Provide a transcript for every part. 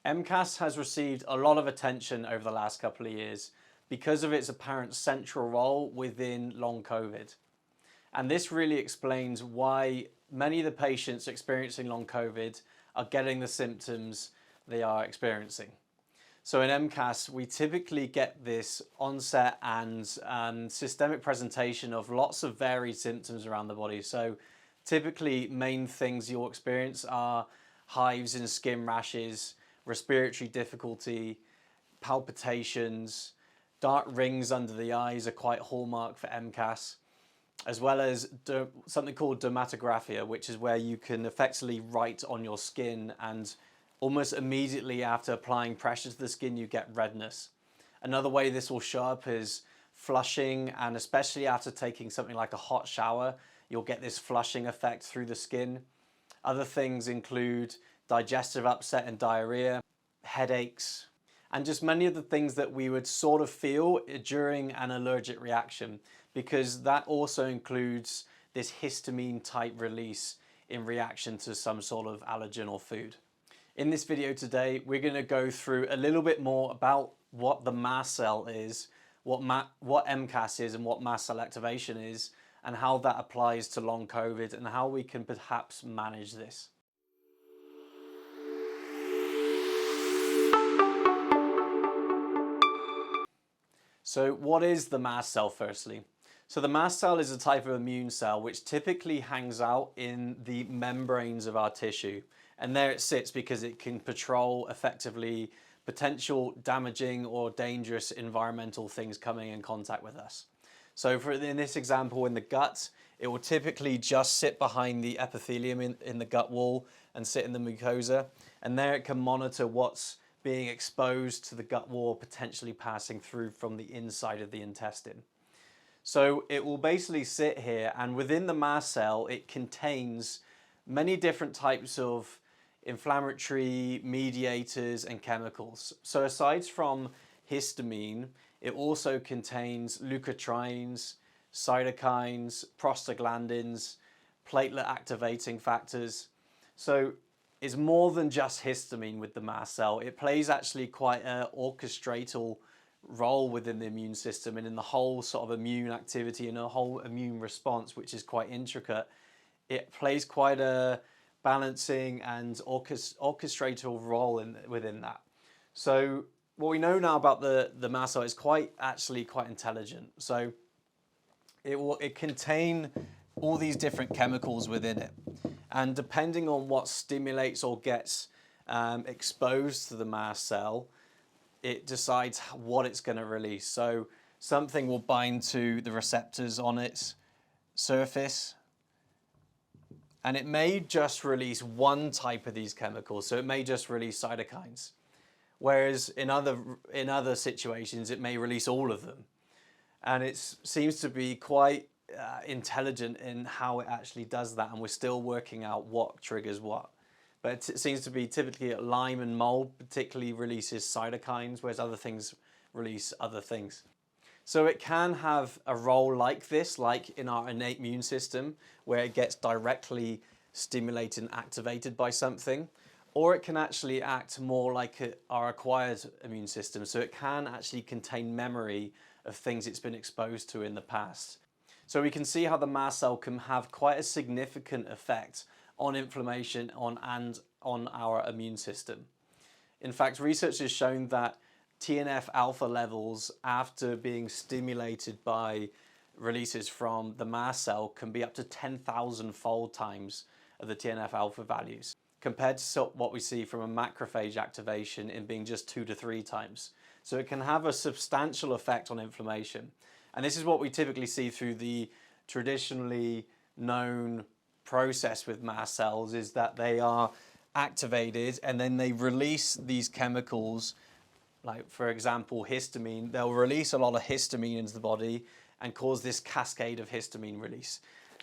MCAS has received a lot of attention over the last couple of years because of its apparent central role within long COVID. And this really explains why many of the patients experiencing long COVID are getting the symptoms they are experiencing. So in MCAS, we typically get this onset and systemic presentation of lots of varied symptoms around the body. So typically main things you'll experience are hives and skin rashes, respiratory difficulty, palpitations, dark rings under the eyes are quite hallmark for MCAS, as well as something called dermatographia, which is where you can effectively write on your skin, and almost immediately after applying pressure to the skin you get redness. Another way this will show up is flushing, and especially after taking something like a hot shower, you'll get this flushing effect through the skin. Other things include digestive upset and diarrhea, headaches, and just many of the things that we would sort of feel during an allergic reaction, because that also includes this histamine type release in reaction to some sort of allergen or food. In this video today, we're going to go through a little bit more about what the mast cell is, what MCAS is and what mast cell activation is, and how that applies to long COVID and how we can perhaps manage this. So what is the mast cell firstly? So the mast cell is a type of immune cell which typically hangs out in the membranes of our tissue. And there it sits because it can patrol effectively potential damaging or dangerous environmental things coming in contact with us. So in this example, in the gut, it will typically just sit behind the epithelium in the gut wall and sit in the mucosa. And there it can monitor what's being exposed to the gut wall, potentially passing through from the inside of the intestine. So it will basically sit here, and within the mast cell, it contains many different types of inflammatory mediators and chemicals. So aside from histamine, it also contains leukotrienes, cytokines, prostaglandins, platelet activating factors. So it's more than just histamine with the mast cell. It plays actually quite an orchestratal role within the immune system and in the whole sort of immune activity and a whole immune response, which is quite intricate. It plays quite a balancing and orchestratal role within that. So what we know now about the mast cell is actually quite intelligent. So it contain all these different chemicals within it. And depending on what stimulates or gets exposed to the mast cell, it decides what it's going to release. So something will bind to the receptors on its surface, and it may just release one type of these chemicals. So it may just release cytokines, whereas in other situations it may release all of them. And it seems to be quite intelligent in how it actually does that, and we're still working out what triggers what. But it seems to be typically Lyme and mold particularly releases cytokines, whereas other things release other things. So it can have a role like this, like in our innate immune system, where it gets directly stimulated and activated by something, or it can actually act more like our acquired immune system. So it can actually contain memory of things it's been exposed to in the past. So we can see how the mast cell can have quite a significant effect on inflammation and on our immune system. In fact, research has shown that TNF alpha levels after being stimulated by releases from the mast cell can be up to 10,000 fold times of the TNF alpha values, compared to what we see from a macrophage activation in being just 2 to 3 times. So it can have a substantial effect on inflammation. And this is what we typically see through the traditionally known process with mast cells, is that they are activated and then they release these chemicals, like for example histamine. They'll release a lot of histamine into the body and cause this cascade of histamine release,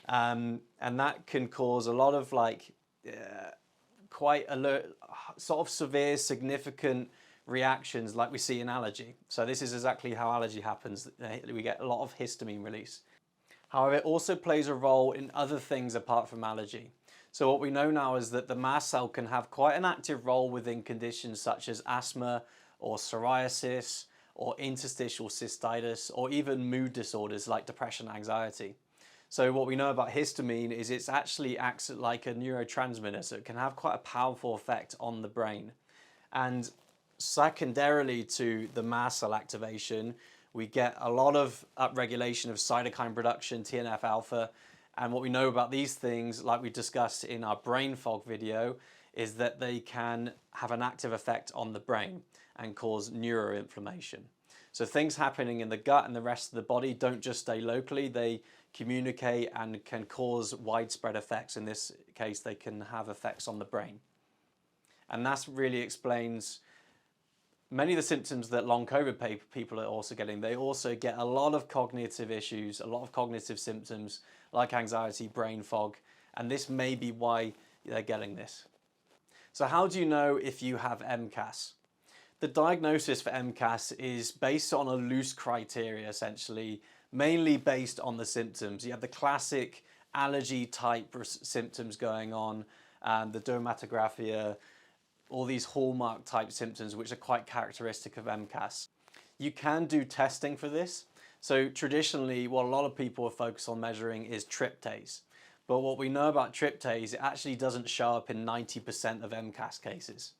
and that can cause a lot of quite alert, sort of severe, significant reactions like we see in allergy. So this is exactly how allergy happens. We get a lot of histamine release. However, it also plays a role in other things apart from allergy. So what we know now is that the mast cell can have quite an active role within conditions such as asthma or psoriasis or interstitial cystitis or even mood disorders like depression and anxiety. So what we know about histamine is it actually acts like a neurotransmitter, so it can have quite a powerful effect on the brain. And secondarily to the mast cell activation, we get a lot of upregulation of cytokine production, TNF alpha. And what we know about these things, like we discussed in our brain fog video, is that they can have an active effect on the brain and cause neuroinflammation. So things happening in the gut and the rest of the body don't just stay locally, they communicate and can cause widespread effects. In this case, they can have effects on the brain. And that really explains many of the symptoms that long COVID people are also getting. They also get a lot of cognitive issues, a lot of cognitive symptoms like anxiety, brain fog, and this may be why they're getting this. So how do you know if you have MCAS? The diagnosis for MCAS is based on a loose criteria, essentially, mainly based on the symptoms. You have the classic allergy type symptoms going on, the dermatographia, all these hallmark type symptoms which are quite characteristic of MCAS. You can do testing for this. So traditionally, what a lot of people are focused on measuring is tryptase. But what we know about tryptase, it actually doesn't show up in 90% of MCAS cases.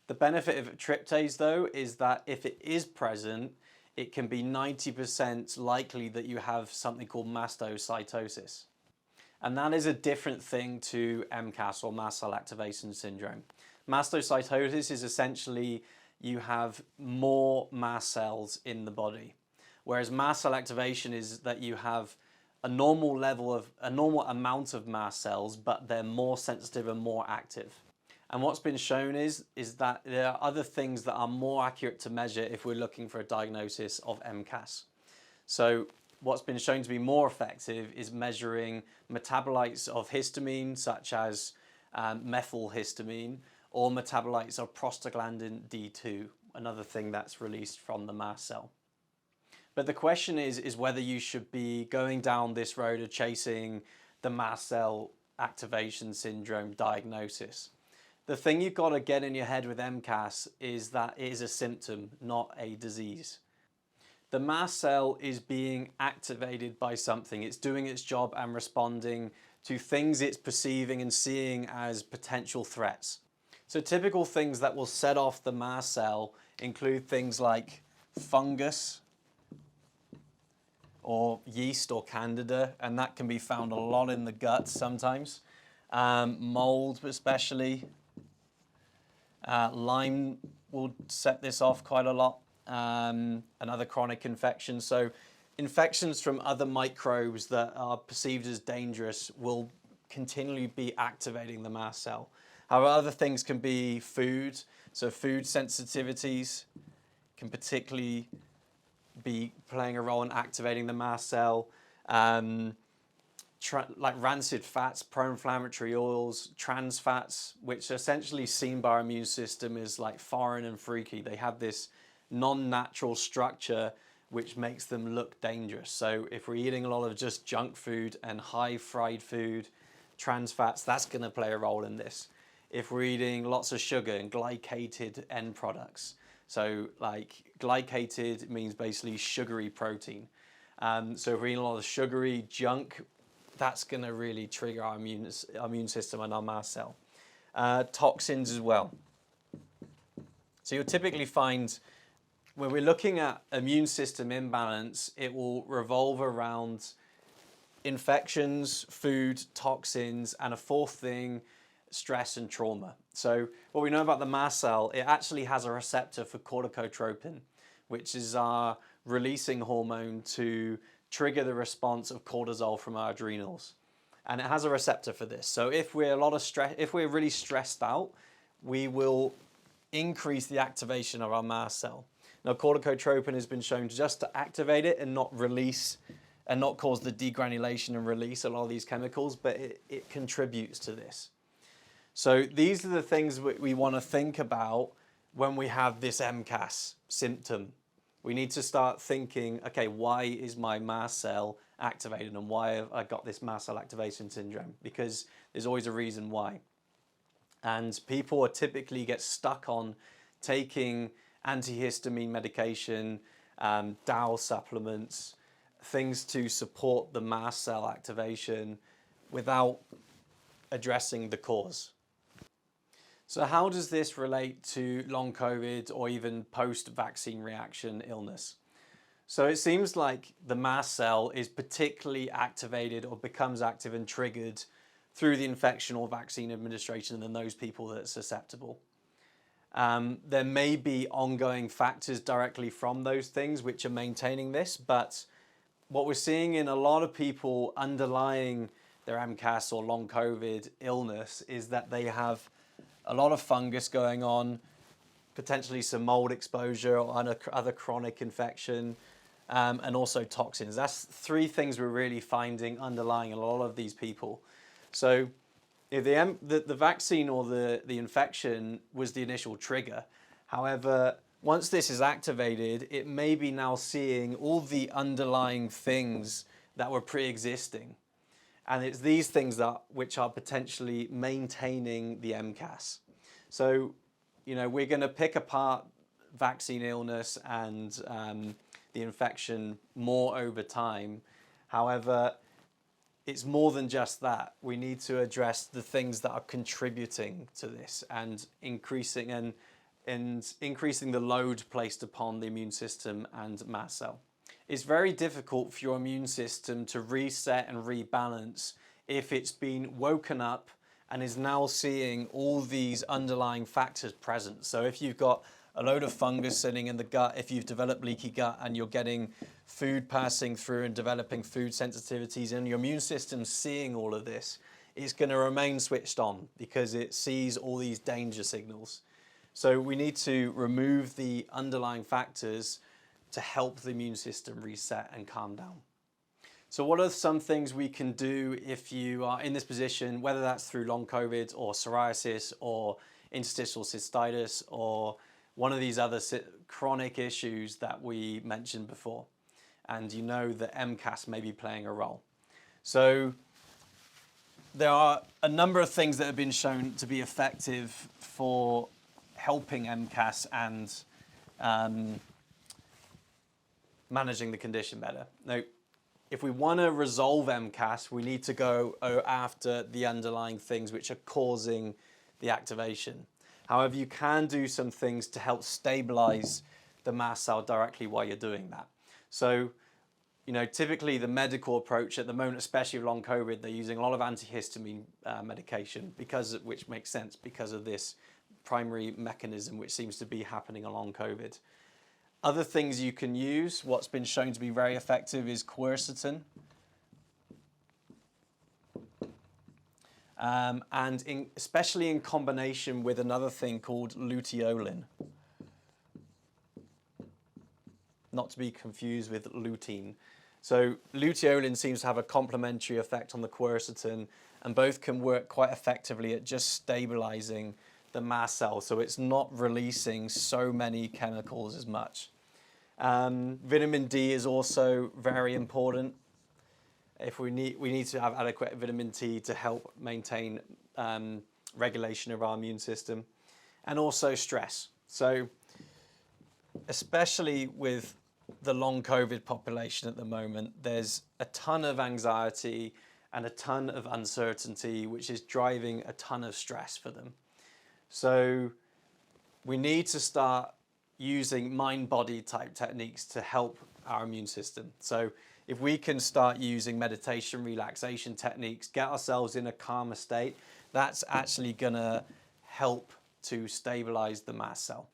The benefit of tryptase though is that if it is present, it can be 90% likely that you have something called mastocytosis. And that is a different thing to MCAS or mast cell activation syndrome. Mastocytosis is essentially you have more mast cells in the body, whereas mast cell activation is that you have a normal amount of mast cells, but they're more sensitive and more active. And what's been shown is that there are other things that are more accurate to measure if we're looking for a diagnosis of MCAS. So what's been shown to be more effective is measuring metabolites of histamine, such as methylhistamine, or metabolites of prostaglandin D2, another thing that's released from the mast cell. But the question is whether you should be going down this road of chasing the mast cell activation syndrome diagnosis. The thing you've got to get in your head with MCAS is that it is a symptom, not a disease. The mast cell is being activated by something. It's doing its job and responding to things it's perceiving and seeing as potential threats. So typical things that will set off the mast cell include things like fungus or yeast or candida, and that can be found a lot in the gut sometimes. Mold especially. Lyme will set this off quite a lot, and other chronic infections. So infections from other microbes that are perceived as dangerous will continually be activating the mast cell. However, other things can be food. So food sensitivities can particularly be playing a role in activating the mast cell. Like rancid fats, pro-inflammatory oils, trans fats, which are essentially seen by our immune system as like foreign and freaky. They have this non-natural structure which makes them look dangerous. So if we're eating a lot of just junk food and high fried food, trans fats, that's going to play a role in this. If we're eating lots of sugar and glycated end products, so like glycated means basically sugary protein. So if we're eating a lot of sugary junk, that's going to really trigger our immune system and our mast cell. Toxins as well. So you'll typically find when we're looking at immune system imbalance, it will revolve around infections, food, toxins, and a fourth thing, stress and trauma. So what we know about the mast cell, it actually has a receptor for corticotropin, which is our releasing hormone to trigger the response of cortisol from our adrenals. And it has a receptor for this. So if we're really stressed out, we will increase the activation of our mast cell. Now, corticotropin has been shown just to activate it and not release and not cause the degranulation and release of a lot of these chemicals, but it contributes to this. So these are the things we want to think about when we have this MCAS symptom. We need to start thinking, okay, why is my mast cell activated and why have I got this mast cell activation syndrome, because there's always a reason why. And people are typically get stuck on taking antihistamine medication, DAO supplements, things to support the mast cell activation without addressing the cause. So how does this relate to long COVID or even post-vaccine reaction illness? So it seems like the mast cell is particularly activated or becomes active and triggered through the infection or vaccine administration in those people that are susceptible. There may be ongoing factors directly from those things which are maintaining this, but what we're seeing in a lot of people underlying their MCAS or long COVID illness is that they have a lot of fungus going on, potentially some mold exposure or other chronic infection, and also toxins. That's three things we're really finding underlying a lot of these people. So if the vaccine or the infection was the initial trigger, however, once this is activated, it may be now seeing all the underlying things that were pre-existing. And it's these things which are potentially maintaining the MCAS. So, we're going to pick apart vaccine illness and the infection more over time. However, it's more than just that. We need to address the things that are contributing to this and increasing the load placed upon the immune system and mast cell. It's very difficult for your immune system to reset and rebalance if it's been woken up and is now seeing all these underlying factors present. So if you've got a load of fungus sitting in the gut, if you've developed leaky gut and you're getting food passing through and developing food sensitivities and your immune system's seeing all of this, it's going to remain switched on because it sees all these danger signals. So we need to remove the underlying factors to help the immune system reset and calm down. So what are some things we can do if you are in this position, whether that's through long COVID or psoriasis or interstitial cystitis or one of these other chronic issues that we mentioned before, and that MCAS may be playing a role. So there are a number of things that have been shown to be effective for helping MCAS and managing the condition better. Now, if we want to resolve MCAS, we need to go after the underlying things which are causing the activation. However, you can do some things to help stabilize the mast cell directly while you're doing that. So, typically the medical approach at the moment, especially with long COVID, they're using a lot of antihistamine medication, which makes sense because of this primary mechanism which seems to be happening along COVID. Other things you can use, what's been shown to be very effective, is quercetin. Especially in combination with another thing called luteolin. Not to be confused with lutein. So luteolin seems to have a complementary effect on the quercetin, and both can work quite effectively at just stabilizing the mast cell, so it's not releasing so many chemicals as much. Vitamin D is also very important. If we need to have adequate vitamin D to help maintain regulation of our immune system, and also stress. So especially with the long COVID population at the moment, there's a ton of anxiety and a ton of uncertainty, which is driving a ton of stress for them. So we need to start using mind-body type techniques to help our immune system. So if we can start using meditation, relaxation techniques, get ourselves in a calmer state, that's actually gonna help to stabilize the mast cell.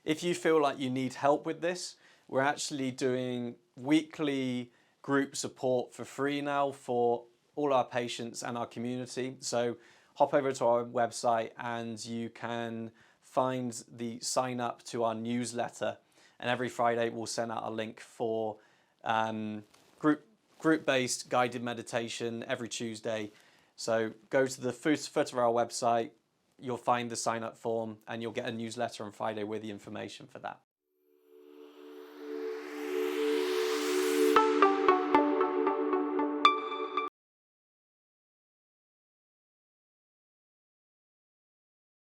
If you feel like you need help with this, we're actually doing weekly group support for free now for all our patients and our community. So hop over to our website and you can find the sign up to our newsletter, and every Friday we'll send out a link for group-based guided meditation every Tuesday. So go to the foot of our website, you'll find the sign up form and you'll get a newsletter on Friday with the information for that.